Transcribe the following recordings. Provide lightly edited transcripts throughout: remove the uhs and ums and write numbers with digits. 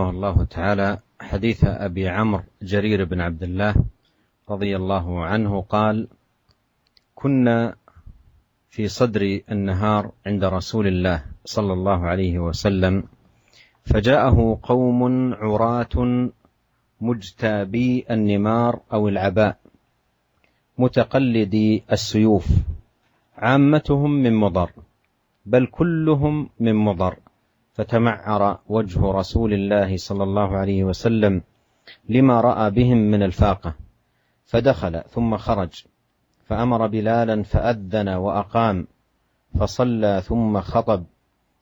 رحمه الله تعالى حديث أبي عمرو جرير بن عبد الله رضي الله عنه قال: كنا في صدر النهار عند رسول الله صلى الله عليه وسلم، فجاءه قوم عراة مجتابي النمار أو العباء متقلدي السيوف، عامتهم من مضر، بل كلهم من مضر، فتمعر وجه رسول الله صلى الله عليه وسلم لما رأى بهم من الفاقة، فدخل ثم خرج، فأمر بلالا فأذن وأقام، فصلى ثم خطب،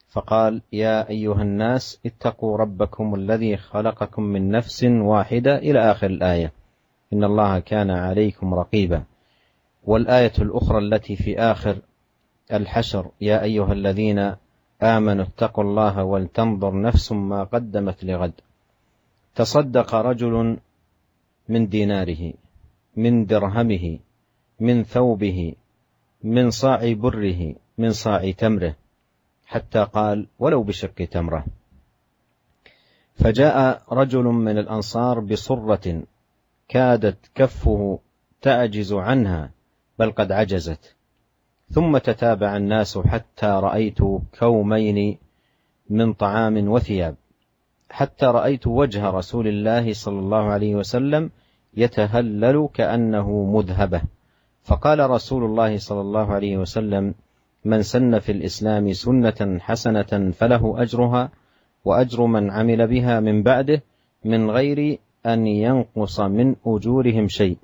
فقال: يا أيها الناس اتقوا ربكم الذي خلقكم من نفس واحدة إلى آخر الآية، إن الله كان عليكم رقيبا. والآية الأخرى التي في آخر الحشر: يا أيها الذين آمنوا اتقوا الله ولتنظر نفس ما قدمت لغد. تصدق رجل من ديناره، من درهمه، من ثوبه، من صاع بره، من صاع تمره، حتى قال: ولو بشق تمرة. فجاء رجل من الأنصار بصرة كادت كفه تعجز عنها، بل قد عجزت، ثم تتابع الناس حتى رأيت كومين من طعام وثياب، حتى رأيت وجه رسول الله صلى الله عليه وسلم يتهلل كأنه مذهبة. فقال رسول الله صلى الله عليه وسلم: من سن في الإسلام سنة حسنة فله أجرها وأجر من عمل بها من بعده من غير أن ينقص من أجورهم شيء،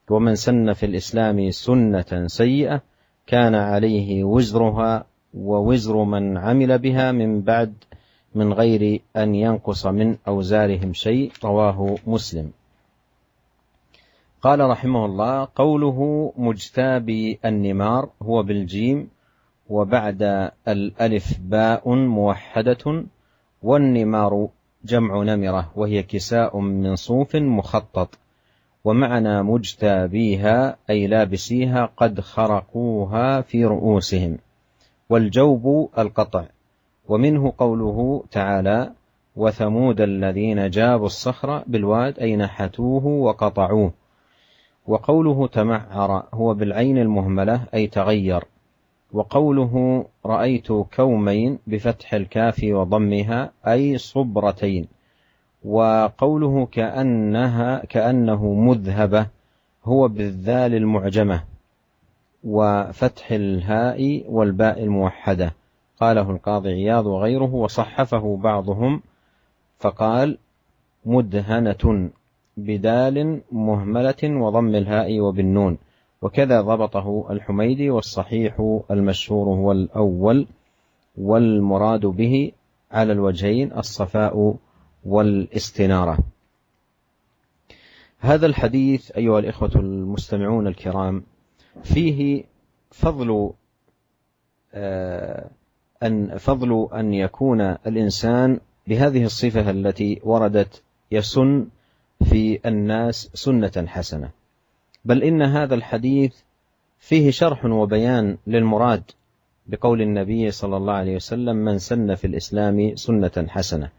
ومن سن في الإسلام سنة سيئة كان عليه وزرها ووزر من عمل بها من بعد من غير أن ينقص من أوزارهم شيء. رواه مسلم. قال رحمه الله: قوله مجتابي النمار هو بالجيم وبعد الألف باء موحدة، والنمار جمع نمرة وهي كساء من صوف مخطط، ومعنى مجتابيها أي لابسيها قد خرقوها في رؤوسهم، والجوب القطع. ومنه قوله تعالى: وثمود الذين جابوا الصخر بالواد أي نحتوه وقطعوه. وقوله تمعر هو بالعين المهملة أي تغير. وقوله رأيت كومين بفتح الكاف وضمها أي صبرتين. وقوله كأنه مذهبة هو بالذال المعجمة وفتح الهاء والباء الموحدة، قاله القاضي عياض وغيره، وصحفه بعضهم فقال: مدهنة بدال مهملة وضم الهاء وبالنون، وكذا ضبطه الحميدي، والصحيح المشهور هو الأول، والمراد به على الوجهين الصفاء والاستنارة. هذا الحديث أيها الإخوة المستمعون الكرام فيه فضل أن يكون الإنسان بهذه الصفة التي وردت: يسن في الناس سنة حسنة. بل إن هذا الحديث فيه شرح وبيان للمراد بقول النبي صلى الله عليه وسلم: من سن في الإسلام سنة حسنة.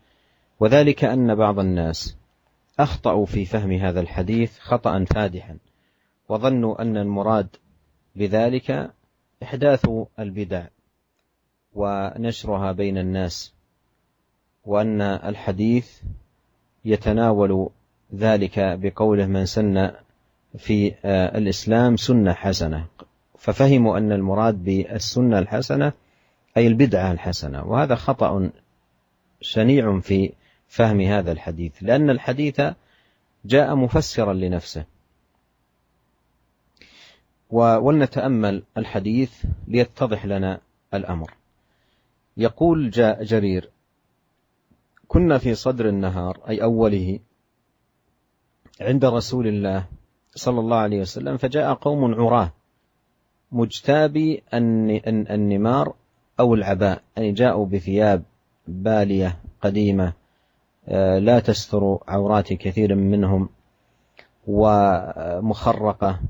وذلك أن بعض الناس أخطأوا في فهم هذا الحديث خطأ فادحا، وظنوا أن المراد بذلك إحداث البدع ونشرها بين الناس، وأن الحديث يتناول ذلك بقوله: من سن في الإسلام سنة حسنة، ففهموا أن المراد بالسنة الحسنة أي البدعة الحسنة، وهذا خطأ شنيع في فهم هذا الحديث، لأن الحديث جاء مفسرا لنفسه. ولنتأمل الحديث ليتضح لنا الأمر. يقول جرير: كنا في صدر النهار أي أوله عند رسول الله صلى الله عليه وسلم، فجاء قوم عراه مجتابي النمار أو العباء، يعني جاءوا بثياب بالية قديمة لا تستر عورات كثير منهم ومخرقة،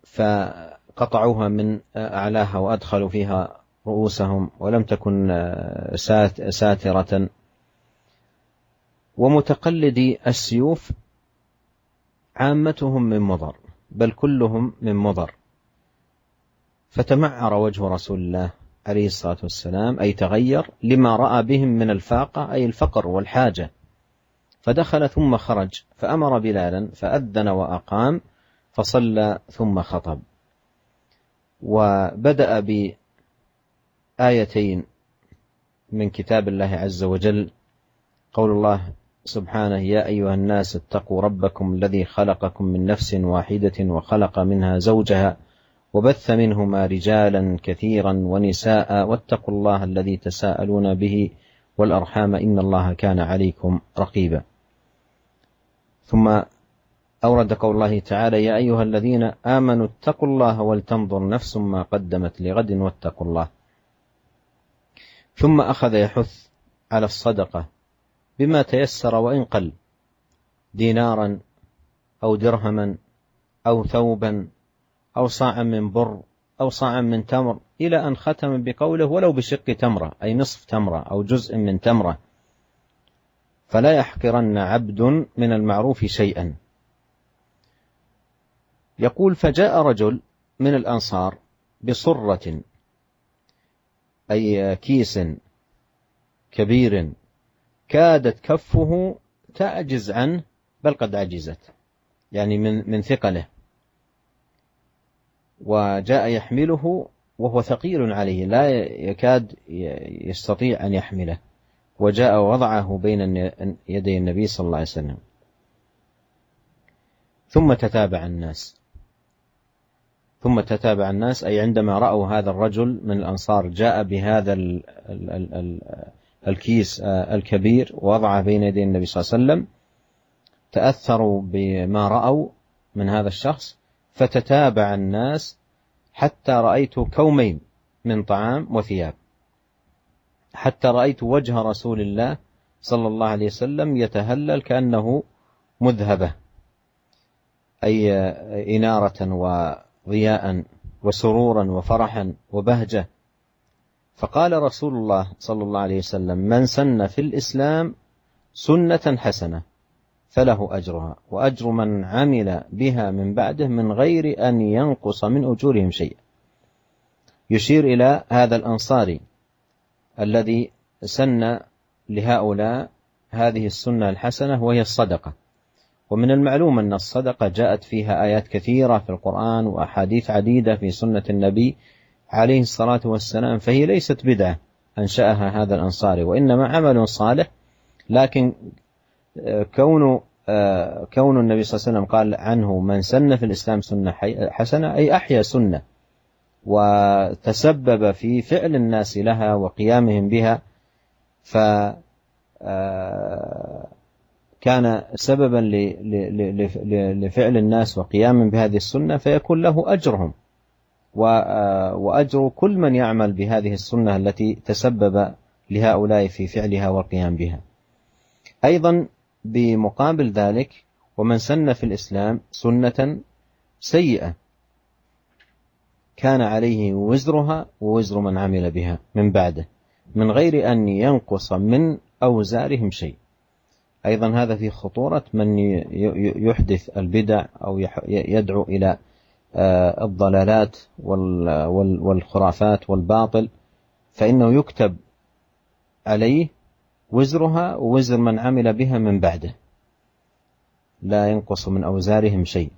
فقطعوها من أعلاها وأدخلوا فيها رؤوسهم ولم تكن ساترة، ومتقلدي السيوف عامتهم من مضر، بل كلهم من مضر. فتمعر وجه رسول الله عليه الصلاة والسلام، أي تغير لما رأى بهم من الفاقة، أي الفقر والحاجة. فدخل ثم خرج، فأمر بلالا فأذن وأقام، فصلى ثم خطب. وبدأ بآيتين من كتاب الله عز وجل، قول الله سبحانه: يا أيها الناس اتقوا ربكم الذي خلقكم من نفس واحدة وخلق منها زوجها وبث منهما رجالا كثيرا ونساء واتقوا الله الذي تساءلون به والأرحام إن الله كان عليكم رقيبا. ثم أورد قول الله تعالى: يا أيها الذين آمنوا اتقوا الله ولتنظر نفس ما قدمت لغد واتقوا الله. ثم أخذ يحث على الصدقة بما تيسر وإن قل، دينارا أو درهما أو ثوبا أو صاعا من بر أو صاعا من تمر، إلى أن ختم بقوله: ولو بشق تمرة، أي نصف تمرة أو جزء من تمرة. فلا يحقرن عبد من المعروف شيئا. يقول: فجاء رجل من الأنصار بصرة، أي كيس كبير، كادت كفه تعجز عنه، بل قد عجزت، يعني من ثقله، وجاء يحمله وهو ثقيل عليه، لا يكاد يستطيع أن يحمله، وجاء وضعه بين يدي النبي صلى الله عليه وسلم. ثم تتابع الناس، أي عندما رأوا هذا الرجل من الأنصار جاء بهذا الكيس الكبير ووضعه بين يدي النبي صلى الله عليه وسلم، تأثروا بما رأوا من هذا الشخص، فتتابع الناس حتى رأيت كومين من طعام وثياب، حتى رأيت وجه رسول الله صلى الله عليه وسلم يتهلل كأنه مذهبة، أي إنارة وضياء وسرورا وفرحا وبهجة. فقال رسول الله صلى الله عليه وسلم: من سن في الإسلام سنة حسنة فله أجرها وأجر من عمل بها من بعده من غير أن ينقص من أجورهم شيئا. يشير إلى هذا الأنصاري الذي سن لهؤلاء هذه السنة الحسنة، وهي الصدقة. ومن المعلوم أن الصدقة جاءت فيها آيات كثيرة في القرآن وأحاديث عديدة في سنة النبي عليه الصلاة والسلام، فهي ليست بدعة أنشأها هذا الأنصاري، وإنما عمل صالح. لكن كون النبي صلى الله عليه وسلم قال عنه: من سن في الإسلام سنة حسنة، أي أحيا سنة وتسبب في فعل الناس لها وقيامهم بها، فكان سببا لفعل الناس وقيام بهذه السنة، فيكون له أجرهم وأجر كل من يعمل بهذه السنة التي تسبب لهؤلاء في فعلها والقيام بها. أيضا بمقابل ذلك: ومن سن في الإسلام سنة سيئة كان عليه وزرها ووزر من عمل بها من بعده من غير أن ينقص من أوزارهم شيء. أيضا هذا في خطورة من يحدث البدع أو يدعو إلى الضلالات والخرافات والباطل، فإنه يكتب عليه وزرها ووزر من عمل بها من بعده، لا ينقص من أوزارهم شيء.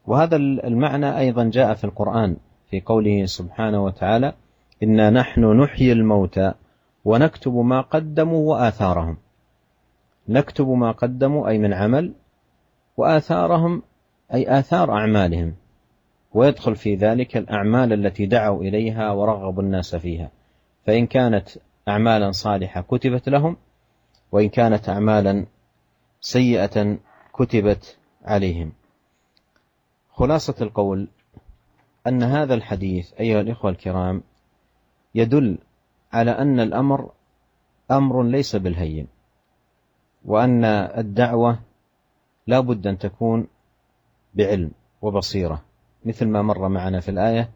وهذا المعنى أيضا جاء في القرآن في قوله سبحانه وتعالى: إنا نحن نحيي الموتى ونكتب ما قدموا وآثارهم. نكتب ما قدموا أي من عمل، وآثارهم أي آثار أعمالهم، ويدخل في ذلك الأعمال التي دعوا إليها ورغبوا الناس فيها، فإن كانت أعمالا صالحة كتبت لهم، وإن كانت أعمالا سيئة كتبت عليهم. خلاصة القول أن هذا الحديث أيها الإخوة الكرام يدل على أن الأمر أمر ليس بالهين، وأن الدعوة لا بد أن تكون بعلم وبصيرة، مثل ما مر معنا في الآية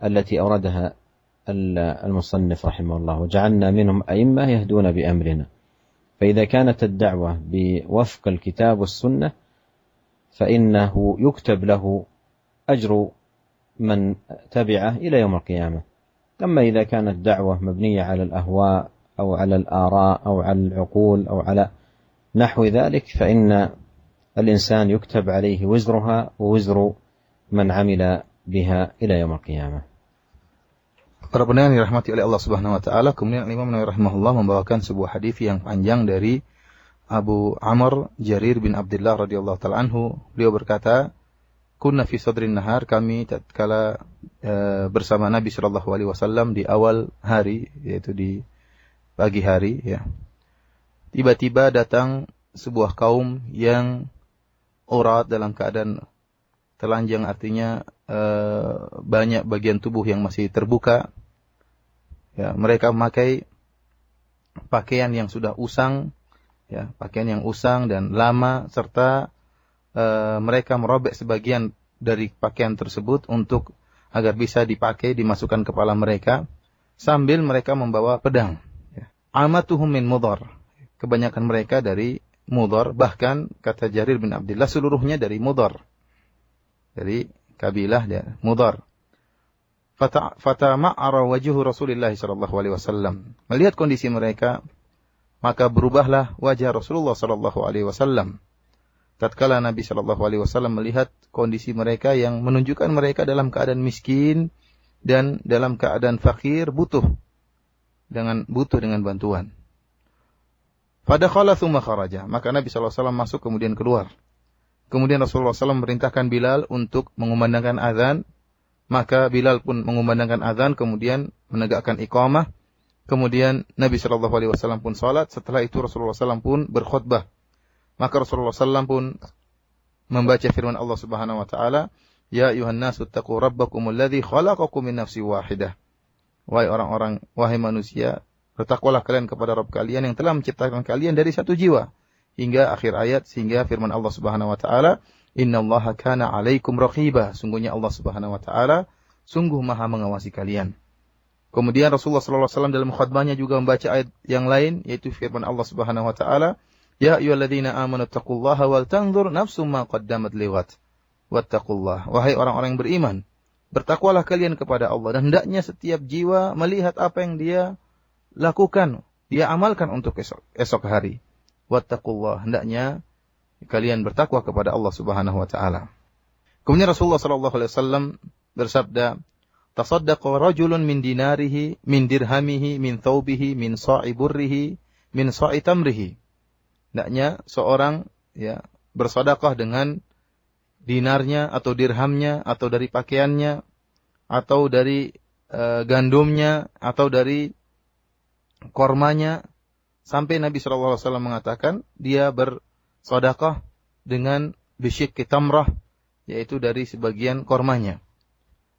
التي أوردها المصنف رحمه الله: وجعلنا منهم أئمة يهدون بأمرنا. فإذا كانت الدعوة بوفق الكتاب والسنة فإنه يكتب له أجر من تبعه إلى يوم القيامة. أما إذا كانت دعوة مبنية على الأهواء أو على الآراء أو على العقول أو على نحو ذلك فإن الإنسان يكتب عليه وزرها ووزر من عمل بها إلى يوم القيامة. Para pendengar yang dirahmati oleh Allah Subhanahu wa taala, kemudian Imam Nawawi rahimahullah membawakan sebuah hadis yang panjang dari Abu Amr Jarir bin Abdullah radhiyallahu taala anhu. Beliau berkata, "Kunna fi sadrin nahar," kami tatkala bersama Nabi sallallahu alaihi wasallam di awal hari, yaitu di pagi hari, ya. Tiba-tiba datang sebuah kaum yang urat dalam keadaan telanjang, artinya banyak bagian tubuh yang masih terbuka. Ya, mereka memakai pakaian yang sudah usang, ya, pakaian yang usang dan lama, serta mereka merobek sebagian dari pakaian tersebut untuk agar bisa dipakai, dimasukkan kepala mereka, sambil mereka membawa pedang. Ya. Amatuhum min Mudhar, kebanyakan mereka dari Mudhar, bahkan kata Jarir bin Abdullah seluruhnya dari Mudhar, dari kabilah Mudhar. Fatama'ara wajhu Rasulullah sallallahu alaihi wasallam. Melihat kondisi mereka, maka berubahlah wajah Rasulullah sallallahu alaihi wasallam. Tatkala Nabi sallallahu alaihi wasallam melihat kondisi mereka yang menunjukkan mereka dalam keadaan miskin dan dalam keadaan fakir, butuh dengan bantuan. Fadakhala tsumma kharaja. Maka Nabi sallallahu alaihi wasallam masuk kemudian keluar. Kemudian Rasulullah SAW memerintahkan Bilal untuk mengumandangkan azan. Maka Bilal pun mengumandangkan azan, kemudian menegakkan iqamah. Kemudian Nabi SAW pun salat. Setelah itu Rasulullah SAW pun berkhutbah. Maka Rasulullah SAW pun membaca firman Allah Subhanahu Wa Taala, Ya ayuhan nasu taqu rabbakumul ladzi khalaqakum min nafsin wahidah. Wahai orang-orang, wahai manusia, bertakwalah kalian kepada Rabb kalian yang telah menciptakan kalian dari satu jiwa. Hingga akhir ayat, sehingga firman Allah Subhanahu wa taala, "Innallaha kana 'alaikum raqiba." Sungguhnya Allah Subhanahu wa taala sungguh Maha mengawasi kalian. Kemudian Rasulullah sallallahu alaihi wasallam dalam khutbahnya juga membaca ayat yang lain, yaitu firman Allah Subhanahu wa taala, "Ya ayyuhalladzina amanu taqullaha wal tanzur nafsum ma qaddamat liwat wattaqullah." Wahai orang-orang yang beriman, bertakwalah kalian kepada Allah, dan hendaknya setiap jiwa melihat apa yang dia lakukan, dia amalkan untuk esok hari. Wattaqullah, hendaknya kalian bertakwa kepada Allah Subhanahu wa taala. Kemudian Rasulullah sallallahu alaihi wasallam bersabda, "Tasaddaqa rajulun min dinarihi, min dirhamihi, min thawbihi, min sa'i burrihi, min sa'i tamrihi." Hendaknya seorang bersedekah dengan dinarnya atau dirhamnya atau dari pakaiannya atau dari gandumnya atau dari kormanya, sampai Nabi SAW mengatakan dia bersedekah dengan bisyikki tamrah, yaitu dari sebagian kormanya.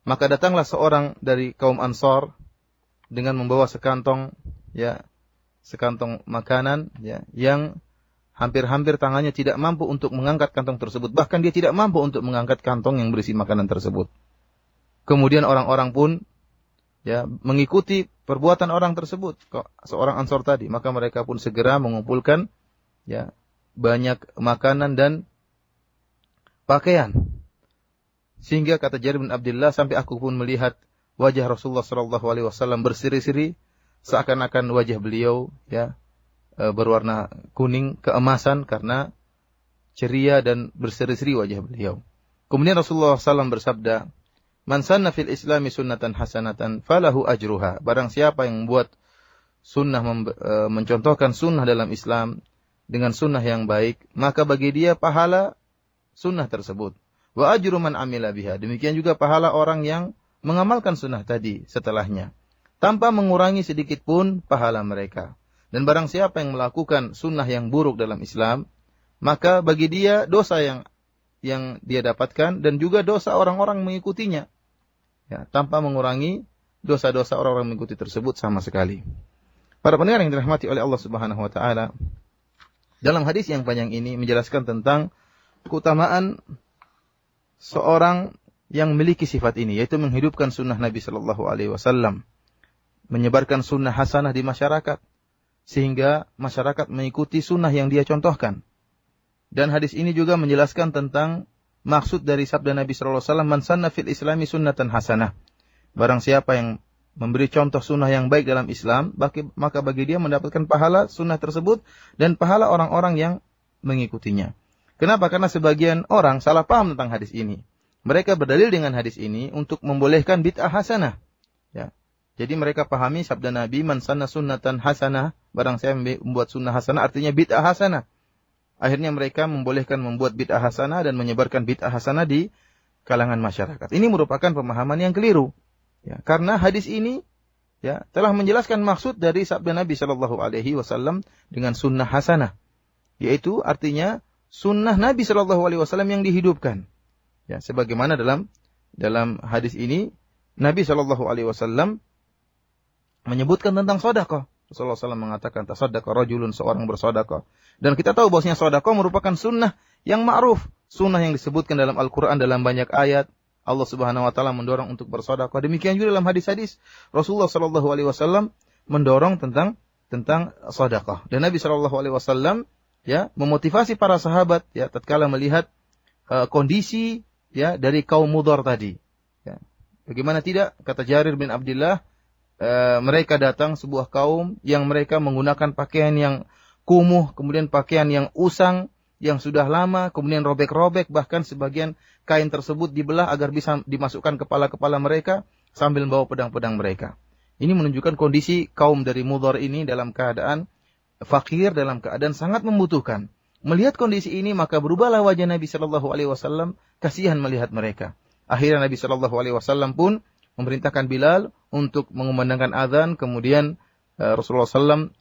Maka datanglah seorang dari kaum Ansar dengan membawa sekantong makanan yang hampir-hampir tangannya tidak mampu untuk mengangkat kantong tersebut. Bahkan dia tidak mampu untuk mengangkat kantong yang berisi makanan tersebut. Kemudian orang-orang pun mengikuti perbuatan orang tersebut, seorang Ansar tadi. Maka mereka pun segera mengumpulkan banyak makanan dan pakaian. Sehingga kata Jarir bin Abdullah, sampai aku pun melihat wajah Rasulullah SAW berseri-seri, seakan-akan wajah beliau berwarna kuning keemasan karena ceria dan berseri-seri wajah beliau. Kemudian Rasulullah SAW bersabda, "Man sanna fil Islami sunnatan hasanatan falahu ajruha." Barang siapa yang membuat sunnah, mencontohkan sunnah dalam Islam dengan sunnah yang baik, maka bagi dia pahala sunnah tersebut. Wa ajru man amila biha. Demikian juga pahala orang yang mengamalkan sunnah tadi setelahnya, tanpa mengurangi sedikit pun pahala mereka. Dan barang siapa yang melakukan sunnah yang buruk dalam Islam, maka bagi dia dosa yang dia dapatkan dan juga dosa orang-orang mengikutinya, tanpa mengurangi dosa-dosa orang-orang mengikuti tersebut sama sekali. Para pendengar yang dirahmati oleh Allah Subhanahu wa taala, dalam hadis yang panjang ini menjelaskan tentang keutamaan seorang yang memiliki sifat ini, yaitu menghidupkan sunnah Nabi sallallahu alaihi wasallam, menyebarkan sunnah hasanah di masyarakat, sehingga masyarakat mengikuti sunnah yang dia contohkan. Dan hadis ini juga menjelaskan tentang maksud dari sabda Nabi sallallahu alaihi wasallam, "Man sanna fil islami sunnatan hasanah." Barang siapa yang memberi contoh sunnah yang baik dalam Islam, maka bagi dia mendapatkan pahala sunnah tersebut dan pahala orang-orang yang mengikutinya. Kenapa? Karena sebagian orang salah paham tentang hadis ini. Mereka berdalil dengan hadis ini untuk membolehkan bid'ah hasanah. Ya. Jadi mereka pahami sabda Nabi, "Man sanna sunnatan hasanah." Barang siapa membuat sunnah hasanah, artinya bid'ah hasanah. Akhirnya mereka membolehkan membuat bid'ah hasanah dan menyebarkan bid'ah hasanah di kalangan masyarakat. Ini merupakan pemahaman yang keliru. Ya, karena hadis ini ya telah menjelaskan maksud dari sabda Nabi Shallallahu Alaihi Wasallam dengan sunnah hasanah, yaitu artinya sunnah Nabi Shallallahu Alaihi Wasallam yang dihidupkan. Ya, sebagaimana dalam hadis ini Nabi Shallallahu Alaihi Wasallam menyebutkan tentang sedekah. Rasulullah SAW mengatakan, tasaddaqa rajulun, seorang bersedekah. Dan kita tahu bahwasanya sedekah merupakan sunnah yang ma'ruf, sunnah yang disebutkan dalam Al-Quran dalam banyak ayat. Allah Subhanahu Wa Taala mendorong untuk bersedekah. Demikian juga dalam hadis-hadis Rasulullah Sallallahu Alaihi Wasallam mendorong tentang sedekah. Dan Nabi Sallallahu Alaihi Wasallam ya memotivasi para sahabat ya tatkala melihat kondisi ya dari kaum Mudhar tadi. Ya. Bagaimana tidak? Kata Jarir bin Abdullah, mereka datang sebuah kaum yang mereka menggunakan pakaian yang kumuh, kemudian pakaian yang usang, yang sudah lama, kemudian robek-robek, bahkan sebagian kain tersebut dibelah agar bisa dimasukkan kepala-kepala mereka sambil membawa pedang-pedang mereka. Ini menunjukkan kondisi kaum dari Mudhar ini dalam keadaan fakir, dalam keadaan sangat membutuhkan. Melihat kondisi ini, maka berubahlah wajah Nabi Shallallahu Alaihi Wasallam, kasihan melihat mereka. Akhirnya Nabi Shallallahu Alaihi Wasallam pun memerintahkan Bilal untuk mengumandangkan azan, kemudian Rasulullah SAW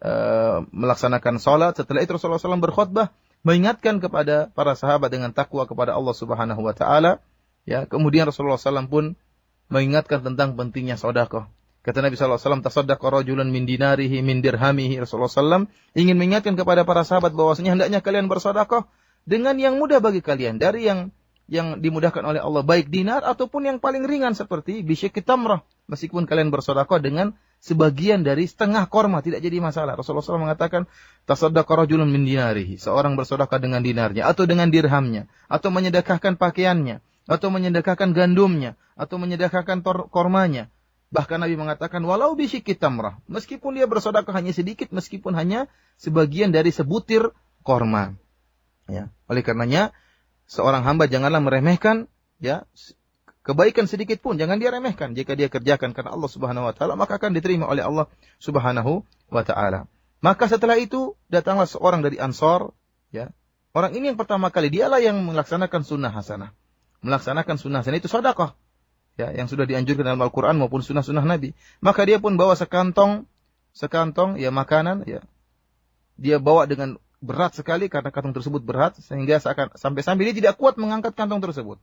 melaksanakan salat. Setelah itu Rasulullah SAW berkhutbah mengingatkan kepada para sahabat dengan takwa kepada Allah Subhanahu Wa Taala. Ya, kemudian Rasulullah SAW pun mengingatkan tentang pentingnya sedekah. Kata Nabi SAW, tasaddaqa rajulun min dinarihi min dirhamihi. Rasulullah SAW ingin mengingatkan kepada para sahabat bahwasanya hendaknya kalian bersedekah dengan yang mudah bagi kalian, dari yang dimudahkan oleh Allah, baik dinar ataupun yang paling ringan seperti bisyaki tamrah. Meskipun kalian bersedekah dengan sebagian dari setengah korma, tidak jadi masalah. Rasulullah SAW mengatakan, tasaddaqa rajulun min dinarihi, seorang bersedekah dengan dinarnya atau dengan dirhamnya, atau menyedekahkan pakaiannya, atau menyedekahkan gandumnya, atau menyedekahkan kormanya. Bahkan Nabi mengatakan, walau bisyaki tamrah, meskipun dia bersedekah hanya sedikit, meskipun hanya sebagian dari sebutir korma. Ya, oleh karenanya seorang hamba janganlah meremehkan ya kebaikan sedikit pun, jangan dia remehkan. Jika dia kerjakan karena Allah Subhanahu Wa Taala, maka akan diterima oleh Allah Subhanahu Wa Taala. Maka setelah itu datanglah seorang dari Ansar, ya. Orang ini yang pertama kali dialah yang melaksanakan sunnah hasanah. Melaksanakan sunnah hasanah itu sedekah, ya, yang sudah dianjurkan dalam Al-Qur'an maupun sunnah-sunnah Nabi. Maka dia pun bawa sekantong ya makanan, ya. Dia bawa dengan berat sekali karena kantong tersebut berat sehingga sampai-sampai dia tidak kuat mengangkat kantong tersebut.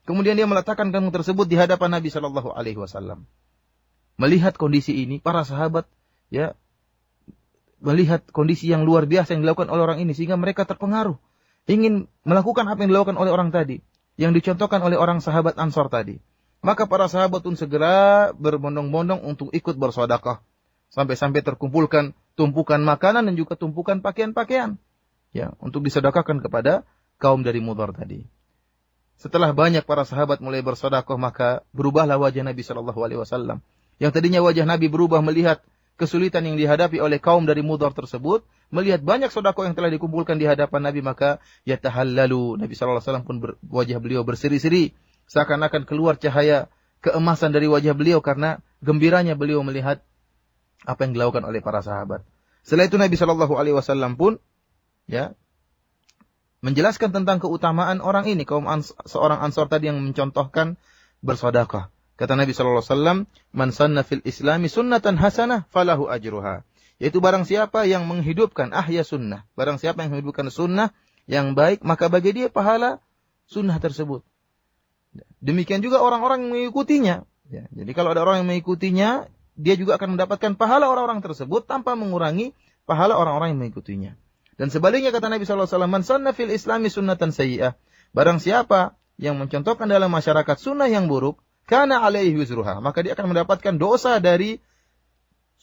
Kemudian dia meletakkan kantong tersebut di hadapan Nabi Shallallahu Alaihi Wasallam. Melihat kondisi ini, para sahabat ya melihat kondisi yang luar biasa yang dilakukan oleh orang ini sehingga mereka terpengaruh, ingin melakukan apa yang dilakukan oleh orang tadi, yang dicontohkan oleh orang sahabat Ansar tadi. Maka para sahabat pun segera berbondong-bondong untuk ikut bersedekah. Sampai-sampai terkumpulkan tumpukan makanan dan juga tumpukan pakaian-pakaian, ya, untuk disedekahkan kepada kaum dari Mudhar tadi. Setelah banyak para sahabat mulai bersedekah, maka berubahlah wajah Nabi Shallallahu Alaihi Wasallam. Yang tadinya wajah Nabi berubah melihat kesulitan yang dihadapi oleh kaum dari Mudhar tersebut, melihat banyak sedekah yang telah dikumpulkan di hadapan Nabi, maka yatahallalu. Nabi Shallallahu Alaihi Wasallam pun wajah beliau berseri-seri, seakan-akan keluar cahaya keemasan dari wajah beliau karena gembiranya beliau melihat apa yang dilakukan oleh para sahabat. Setelah itu Nabi Shallallahu Alaihi Wasallam pun ya menjelaskan tentang keutamaan orang ini, seorang Ansar tadi yang mencontohkan bersedekah. Kata Nabi Shallallahu Alaihi Wasallam, man sanna fil Islami sunnatan hasanah falahu ajruha. Yaitu barang siapa yang menghidupkan ahya sunnah, barang siapa yang menghidupkan sunnah yang baik, maka bagi dia pahala sunnah tersebut. Demikian juga orang-orang yang mengikutinya. Ya, jadi kalau ada orang yang mengikutinya, dia juga akan mendapatkan pahala orang-orang tersebut tanpa mengurangi pahala orang-orang yang mengikutinya. Dan sebaliknya kata Nabi SAW, man sanna fil Islami sunnatan sayyi'ah. Barang siapa yang mencontohkan dalam masyarakat sunnah yang buruk, kana alaihi wizruha, maka dia akan mendapatkan dosa dari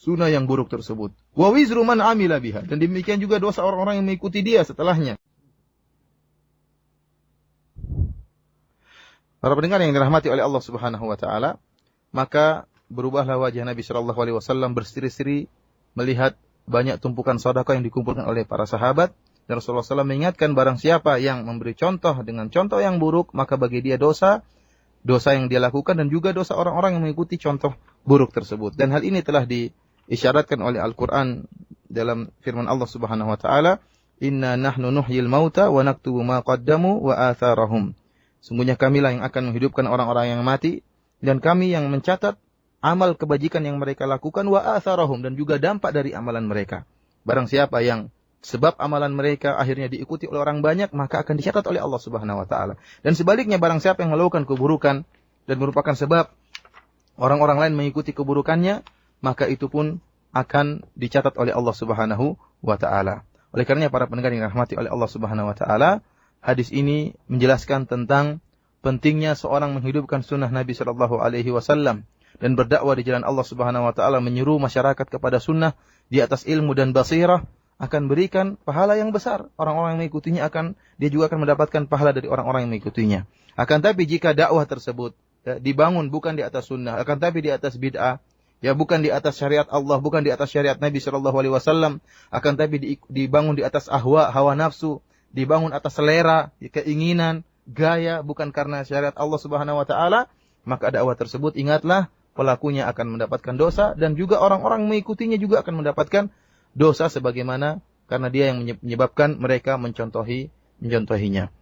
sunnah yang buruk tersebut. Wa wizru man amila biha, dan demikian juga dosa orang-orang yang mengikuti dia setelahnya. Para pendengar yang dirahmati oleh Allah Subhanahu wa taala, maka berubahlah wajah Nabi sallallahu alaihi wasallam berseri-seri melihat banyak tumpukan sedekah yang dikumpulkan oleh para sahabat, dan Rasulullah SAW mengingatkan barang siapa yang memberi contoh dengan contoh yang buruk, maka bagi dia dosa yang dia lakukan dan juga dosa orang-orang yang mengikuti contoh buruk tersebut. Dan hal ini telah diisyaratkan oleh Al-Qur'an dalam firman Allah Subhanahu wa taala, "Inna nahnu nuhyil mauta wa naktubu ma qaddamu wa atharahum." Sungguhnya kamilah yang akan menghidupkan orang-orang yang mati, dan kami yang mencatat amal kebajikan yang mereka lakukan, wa atharahum, dan juga dampak dari amalan mereka. Barang siapa yang sebab amalan mereka akhirnya diikuti oleh orang banyak, maka akan dicatat oleh Allah Subhanahu wa taala. Dan sebaliknya, barang siapa yang melakukan keburukan dan merupakan sebab orang-orang lain mengikuti keburukannya, maka itu pun akan dicatat oleh Allah Subhanahu wa taala. Oleh karenanya para pendengar yang dirahmati oleh Allah Subhanahu wa taala, hadis ini menjelaskan tentang pentingnya seorang menghidupkan sunnah Nabi sallallahu alaihi wasallam dan berdakwah di jalan Allah Subhanahu wa taala, menyeru masyarakat kepada sunnah di atas ilmu dan basirah, akan berikan pahala yang besar. Orang-orang yang mengikutinya dia juga akan mendapatkan pahala dari orang-orang yang mengikutinya. Akan tapi jika dakwah tersebut dibangun bukan di atas sunnah, akan tapi di atas bid'ah, bukan di atas syariat Allah, bukan di atas syariat Nabi sallallahu alaihi wasallam, akan tapi dibangun di atas hawa nafsu, dibangun atas selera, keinginan, gaya, bukan karena syariat Allah Subhanahu wa taala, maka dakwah tersebut, ingatlah, pelakunya akan mendapatkan dosa, dan juga orang-orang mengikutinya juga akan mendapatkan dosa sebagaimana karena dia yang menyebabkan mereka mencontohinya.